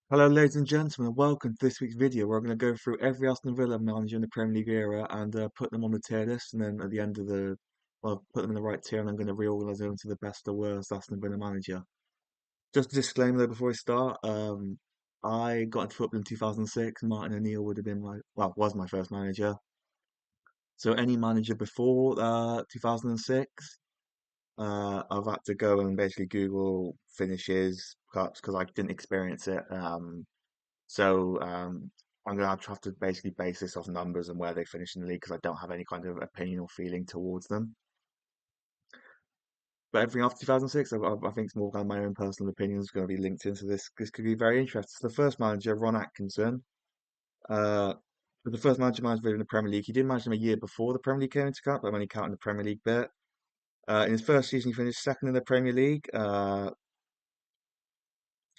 Hello, ladies and gentlemen, and welcome to this week's video where I'm going to go through every Aston Villa manager in the Premier League era and put them on the tier list, and then at the end of well, put them in the right tier, and I'm going to reorganise them into the best or worst Aston Villa manager. Just a disclaimer though before I start, I got into football in 2006. Martin O'Neill would have been was my first manager. So any manager before 2006, I've had to go and basically Google finishes, cups, because I didn't experience it. So I'm gonna have to basically base this off numbers and where they finish in the league because I don't have any kind of opinion or feeling towards them. But everything after 2006, I think it's more kind of my own personal opinion is going to be linked into this. This could be very interesting. So the first manager, Ron Atkinson, uh, was the first manager managed in the Premier League. He did manage them a year before the Premier League came into account, but I'm only counting the Premier League bit. In his first season, he finished second in the Premier League,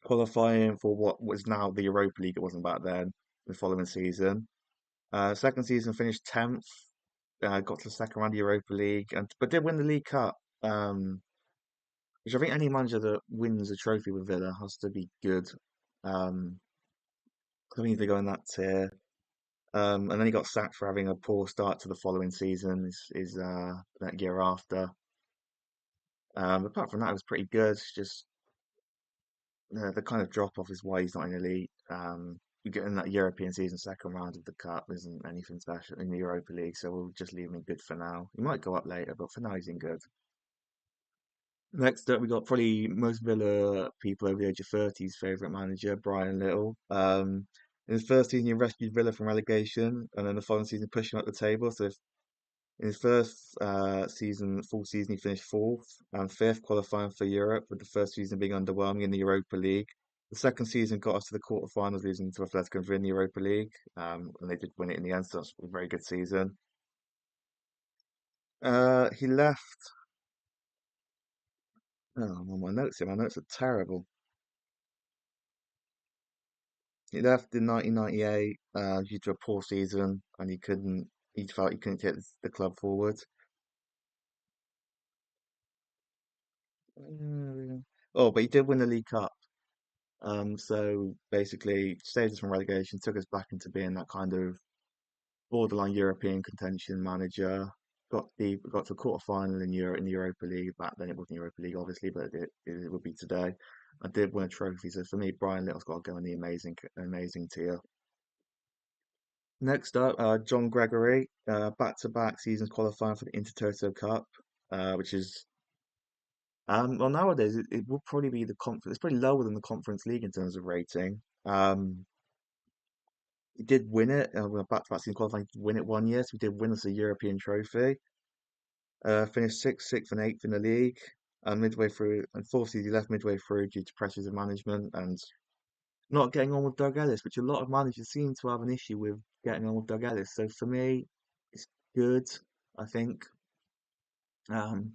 qualifying for what was now the Europa League. It wasn't back then. The following season. Second season finished 10th, got to the second round of Europa League, and but did win the League Cup, which I think any manager that wins a trophy with Villa has to be good. Um, I think they go in that tier. And then he got sacked for having a poor start to the following season, is that year after. Apart from that, it was pretty good. It's just the kind of drop off is why he's not in the league. You get in that European season, second round of the cup isn't anything special in the Europa League, so we'll just leave him in good for now. He might go up later, but for now he's in good. Next up, we got probably most Villa people over the age of 30's favourite manager, Brian Little. In his first season, he rescued Villa from relegation, and then the following season pushed him up the table. So in his first full season, he finished fourth and fifth, qualifying for Europe, with the first season being underwhelming in the Europa League. The second season got us to the quarterfinals, losing to Atletico Madrid in the Europa League, and they did win it in the end, so that's a very good season. He left. Oh, I'm on my notes here. My notes are terrible. He left in 1998 due to a poor season, and he couldn't. He felt he couldn't get the club forward. Oh, but he did win the League Cup. So basically saved us from relegation, took us back into being that kind of borderline European contention manager. Got to a quarter final in the Europa League. Back then it wasn't Europa League, obviously, but it would be today. I did win a trophy, so for me, Brian Little's got to go in the amazing tier. Next up, John Gregory, back-to-back seasons qualifying for the Intertoto Cup, which is well nowadays it will probably be the conference. It's probably lower than the Conference League in terms of rating. He did win it. We're back-to-back season qualifying to win it one year, so we did win us a European trophy. Finished sixth, and eighth in the league. And midway through, and fourth season, he left midway through due to pressures of management and not getting on with Doug Ellis, which a lot of managers seem to have an issue with getting on with Doug Ellis. So for me, it's good. I think um,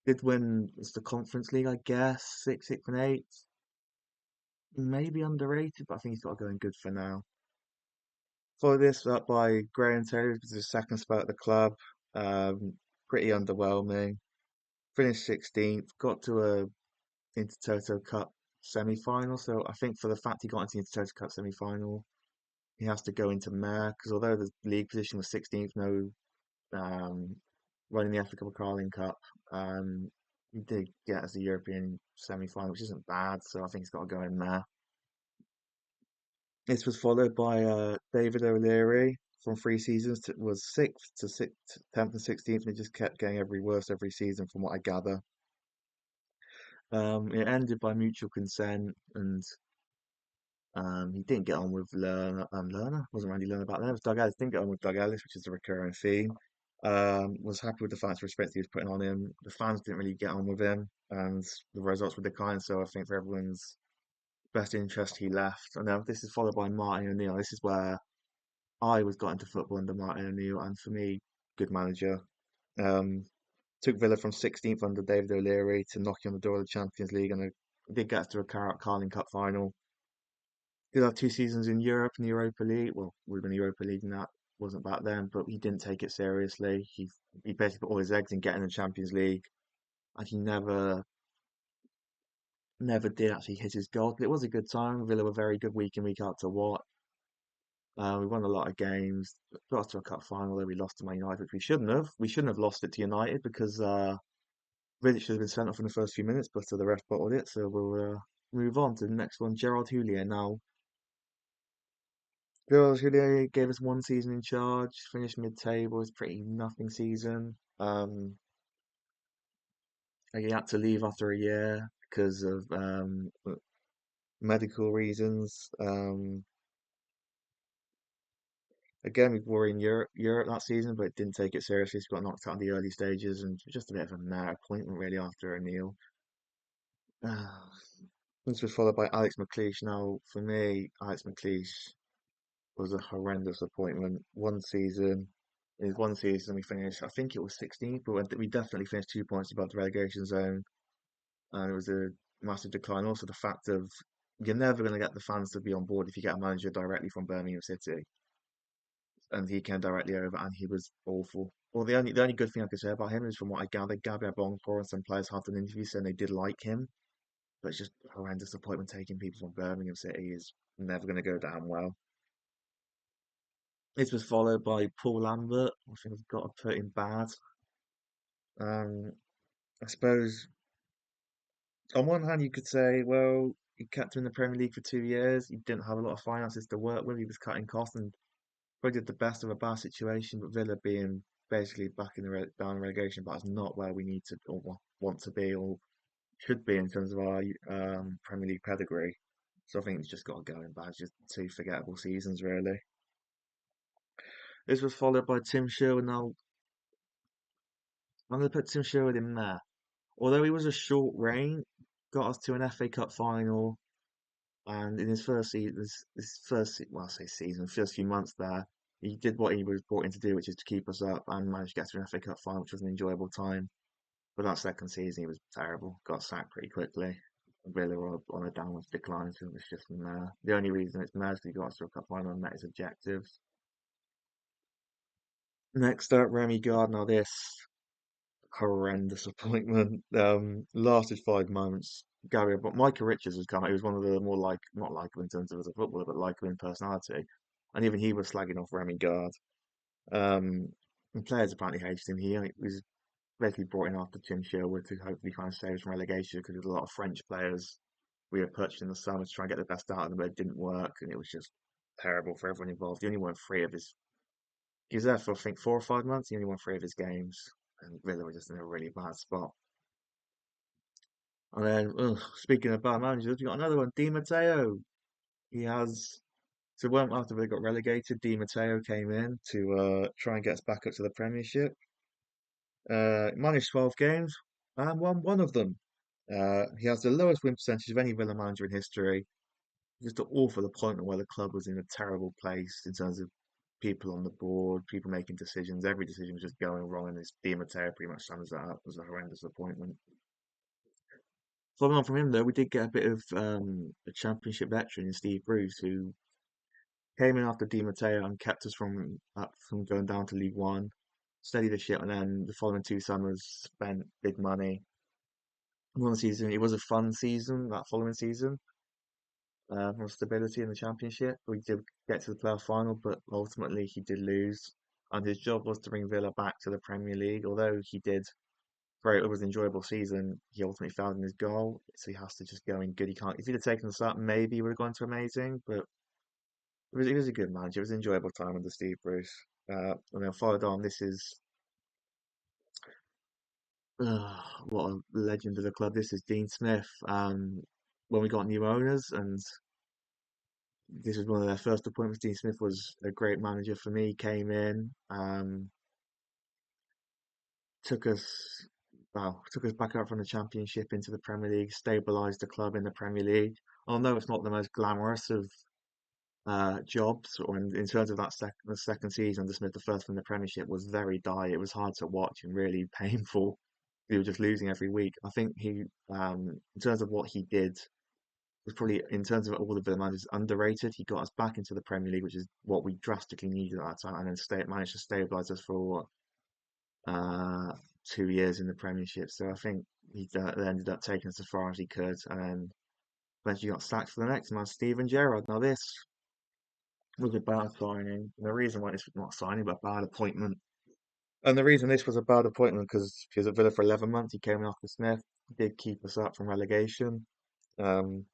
did win it's the Conference League, I guess, sixth, and eighth. Maybe underrated, but I think he's got to go in good for now. Followed this up by Graham Taylor, who was his second spot at the club. Um, Pretty underwhelming. Finished 16th, got to a Intertoto Cup semi-final. So I think for the fact he got into the Intertoto Cup semi-final, he has to go into Mayor because although the league position was 16th, no um, running the Africa Carling Cup, he did get as a European semi-final, which isn't bad. So I think he's got to go in there. This was followed by David O'Leary from three seasons was sixth to sixth, 10th and 16th, and it just kept getting every worse every season from what I gather. It ended by mutual consent, and he didn't get on with Lerner. Wasn't Randy Lerner back then. It was Doug Ellis. Didn't get on with Doug Ellis, which is a recurring theme. Was happy with the fans' respect he was putting on him. The fans didn't really get on with him, and the results were declining. So I think for everyone's best interest, he left. And now this is followed by Martin O'Neill. This is where I was got into football under Martin O'Neill, and for me, good manager. Um, Took Villa from 16th under David O'Leary to knocking on the door of the Champions League, and they did get us to a Carling Cup final. Did have two seasons in Europe and the Europa League. Well, would have been the Europa League, and that wasn't back then, but he didn't take it seriously. He basically put all his eggs in getting the Champions League, and he never never did actually hit his goal, but it was a good time. Villa were very good week in, week out to watch. We won a lot of games, got us to a cup final where we lost to Man United, which we shouldn't have. We shouldn't have lost it to United because Vidic should have been sent off in the first few minutes, but the ref bottled it. So we'll move on to the next one. Gerard Houllier. Now, Gerard Houllier gave us one season in charge, finished mid-table. It's pretty nothing season. He had to leave after a year because of medical reasons. Again, we were in Europe that season, but didn't take it seriously. So got knocked out in the early stages, and just a bit of a mare appointment really after O'Neill. This was followed by Alex McLeish. Now, for me, Alex McLeish was a horrendous appointment. In his one season, we finished, I think it was 16th, but we definitely finished 2 points above the relegation zone, and it was a massive decline. Also, the fact of you're never going to get the fans to be on board if you get a manager directly from Birmingham City, and he came directly over, and he was awful. Well, the only good thing I could say about him is from what I gathered, Gabriel Bongfor and some players have done interviews saying they did like him, but it's just a horrendous appointment taking people from Birmingham City is never going to go down well. This was followed by Paul Lambert. I think I've got to put him bad. Um, I suppose on one hand you could say, well, he kept him in the Premier League for 2 years. He didn't have a lot of finances to work with. He was cutting costs and probably did the best of a bad situation. But Villa being basically back in the down relegation, but it's not where we need to or want to be or should be in terms of our Premier League pedigree. So I think it's just got to go in bad. Just two forgettable seasons, really. This was followed by Tim Sherwood. Now, I'm going to put Tim Sherwood in there. Although he was a short reign, got us to an FA Cup final, and in his first season, well, I say season, first few months there, he did what he was brought in to do, which is to keep us up, and managed to get to an FA Cup final, which was an enjoyable time. But that second season, he was terrible. Got sacked pretty quickly. Villa were on a downward decline, so it was just from there. The only reason it's mad is he got us to a cup final and met his objectives. Next up, Remy Gardner. This horrendous appointment. Lasted 5 months. But Micah Richards was kind of, he was one of the more not likable in terms of as a footballer, but likable in personality. And even he was slagging off Remy Gard. Um, and players apparently hated him. He was basically brought in after Tim Sherwood to hopefully kind of save us from relegation because there's a lot of French players we were purchased in the summer to try and get the best out of them, but it didn't work. And it was just terrible for everyone involved. He only won three of his, he was there for I think 4 or 5 months. He only won three of his games. And Villa were just in a really bad spot. And then, speaking of bad managers, we got another one, Di Matteo. He has, so when after they got relegated, Di Matteo came in to try and get us back up to the Premiership. Managed 12 games and won one of them. He has the lowest win percentage of any Villa manager in history. Just an awful appointment where the club was in a terrible place in terms of people on the board, people making decisions. Every decision was just going wrong, and this Di Matteo pretty much sums that up. It was a horrendous appointment. Following on from him, though, we did get a bit of a championship veteran in Steve Bruce, who came in after Di Matteo and kept us from going down to League One, steadied the ship, and then the following 2 summers spent big money. One season, it was a fun season. That following season, for stability in the championship, we did get to the playoff final, but ultimately he did lose, and his job was to bring Villa back to the Premier League. Although he did great. It was an enjoyable season. He ultimately found in his goal, so he has to just go in good. He can't. If he'd have taken us up, maybe he would have gone to amazing. But it was a good match. It was an enjoyable time under Steve Bruce. And then followed on. This is what a legend of the club. This is Dean Smith. When we got new owners, and this was one of their first appointments. Dean Smith was a great manager for me. Came in. Took us took us back up from the Championship into the Premier League, stabilised the club in the Premier League. Although it's not the most glamorous of jobs, or in terms of the second season, the Smith, the first from the Premiership was very dire. It was hard to watch and really painful. We were just losing every week. I think in terms of what he did, was probably in terms of all the Villa managers underrated. He got us back into the Premier League, which is what we drastically needed at that time, and then managed to stabilise us for uh, 2 years in the Premiership. So I think they ended up taking us as far as he could, and then eventually got sacked for the next man, Steven Gerrard. Now this was a bad signing. And the reason why this was not a signing, but a bad appointment. And the reason this was a bad appointment because he was at Villa for 11 months. He came in after Smith, did keep us up from relegation. Um,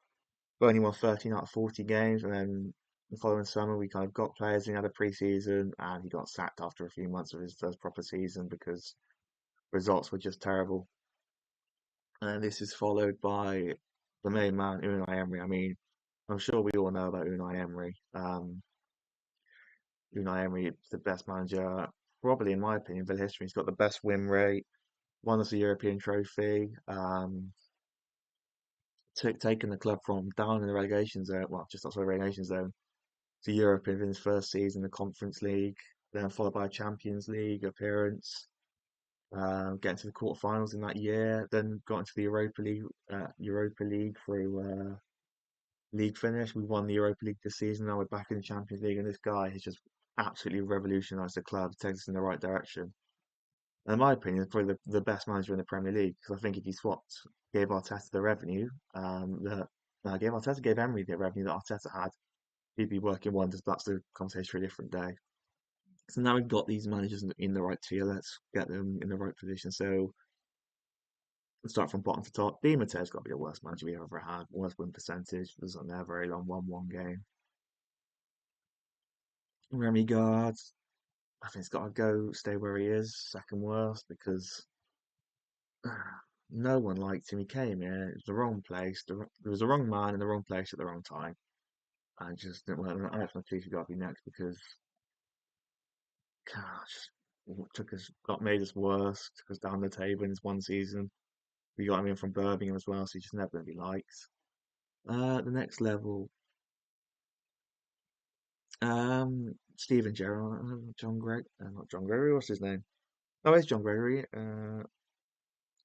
we only won 13 out of 40 games, and then the following summer we kind of got players in, had a pre-season, and he got sacked after a few months of his first proper season because results were just terrible. And this is followed by the main man, Unai Emery. I mean, I'm sure we all know about Unai Emery. Unai Emery is the best manager, probably in my opinion, in Villa history. He's got the best win rate, won us a European trophy, taken the club from down in the relegation zone, well, just outside the relegation zone, to Europe in his first season, the Conference League, then followed by a Champions League appearance, getting to the quarterfinals in that year, then got into the Europa League through league finish. We won the Europa League this season. Now we're back in the Champions League, and this guy has just absolutely revolutionised the club, takes us in the right direction. And in my opinion, he's probably the best manager in the Premier League because I think if you swapped, gave Arteta the revenue that gave Arteta gave Emery the revenue that Arteta had, he'd be working wonders. But that's the conversation for a different day. So now we've got these managers in the right tier. Let's get them in the right position. So let's start from bottom to top. Di Matteo's got to be the worst manager we ever had. Worst win percentage. Was on there very long. Won one game. Remy Gard, I think he's got to go. Stay where he is. Second worst because no one liked him. He came in. It was the wrong place. There was the wrong man in the wrong place at the wrong time. And just didn't work. I actually think he's got to be next because gosh, made us worse, took us down the table in this one season. We got him in from Birmingham as well, so he's just never going to be liked. The next level, Steven Gerrard, not John Gregory, what's his name? Oh, it's John Gregory,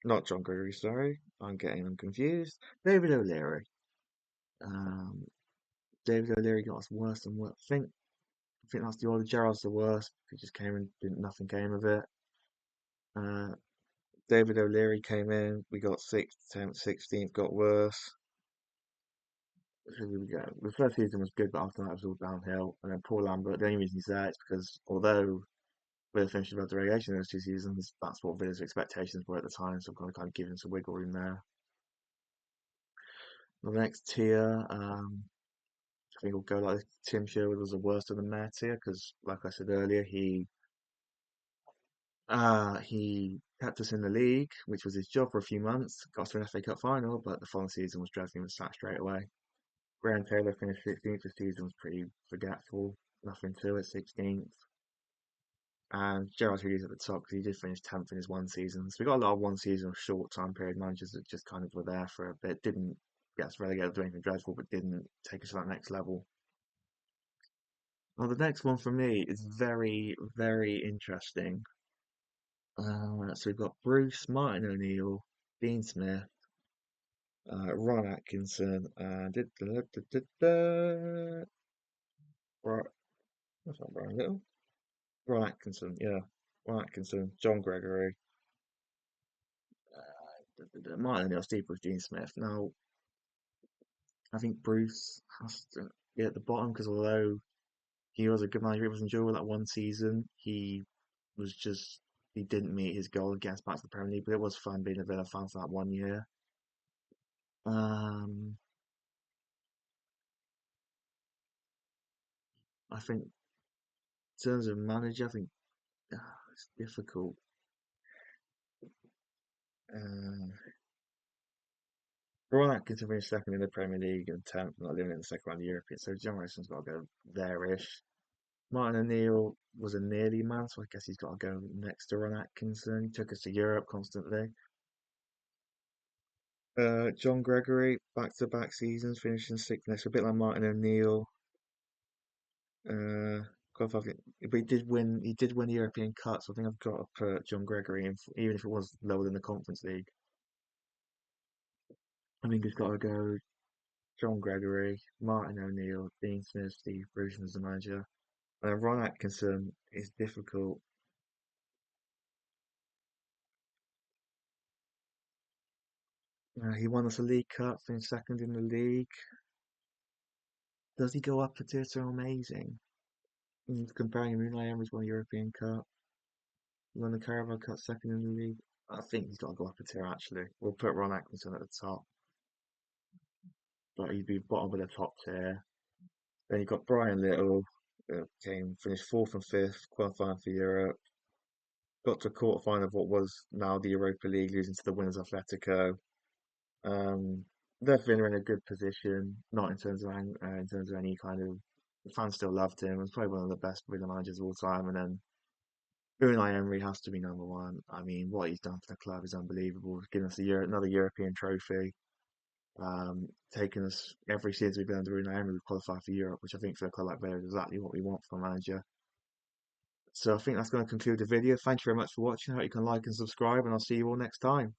not John Gregory, sorry, I'm getting them confused. David O'Leary. Um, David O'Leary got us worse and worse. I think that's the order. Gerrard's the worst. He just came and didn't, nothing came of it. Uh, David O'Leary came in. We got 6th, 10th, 16th, got worse. So here we go. The first season was good, but after that it was all downhill. And then Paul Lambert, the only reason he's there is because although Villa finished above the relegation in those 2 seasons, that's what Villa's expectations were at the time. So I've got to kind of give him some wiggle room there. The next tier, I think we'll go like this. Tim Sherwood was the worst of the Mayor tier because, like I said earlier, he kept us in the league, which was his job for a few months. Got us to an FA Cup final, but the following season was dreadful and was sacked straight away. Graham Taylor finished 16th. The season was pretty forgetful. Nothing to it, 16th. And Gerard Houllies at the top because he did finish 10th in his one season. So we got a lot of one season of short time period managers that just kind of were there for a bit. Didn't get us relegated to anything dreadful, but didn't take us to that next level. Well, the next one for me is very, very interesting. So we've got Bruce, Martin O'Neill, Dean Smith, Ron Atkinson, and right, that's not Brian Little. Ron Atkinson, yeah, Ron Atkinson, John Gregory, Martin O'Neill, Steve Bruce, Dean Smith. Now, I think Bruce has to be at the bottom because although he was a good manager, it was enjoyable that one season. Was just he didn't meet his goal against back to the Premier League, but it was fun being a Villa fan for that one year. Um, I think in terms of manager, I think it's difficult. Uh, Ron Atkinson finished second in the Premier League and 10th, not living in the second round of European, so John Morrison's got to go there-ish. Martin O'Neill was a nearly man, so I guess he's got to go next to Ron Atkinson. He took us to Europe constantly. John Gregory, back-to-back seasons, finishing sixth next, a bit like Martin O'Neill. Uh, but he did win the European Cup, so I think I've got to put John Gregory in, even if it was lower than the Conference League. I think he's got to go John Gregory, Martin O'Neill, Dean Smith, Steve Bruce as the manager. And Ron Atkinson is difficult. He won us a League Cup, finished second in the league. Does he go up a tier to amazing? Comparing him, Unai Emery's won a European Cup. He won the Carabao Cup second in the league. I think he's got to go up a tier actually. We'll put Ron Atkinson at the top, but he'd be bottom of the top tier. Then you've got Brian Little, finished fourth and fifth, qualifying for Europe. Got to a quarter final of what was now the Europa League, losing to the winners Atletico. Um, Definitely in a good position, not in terms of in terms of any kind of the fans still loved him. He was probably one of the best Villa managers of all time. And then Unai Emery has to be number one. I mean, what he's done for the club is unbelievable. He's given us another European trophy. Taking us every season we've been under Unai Emery, we've qualified for Europe, which I think for a club like Villa is exactly what we want from a manager. So I think that's going to conclude the video. Thank you very much for watching. I hope you can like and subscribe, and I'll see you all next time.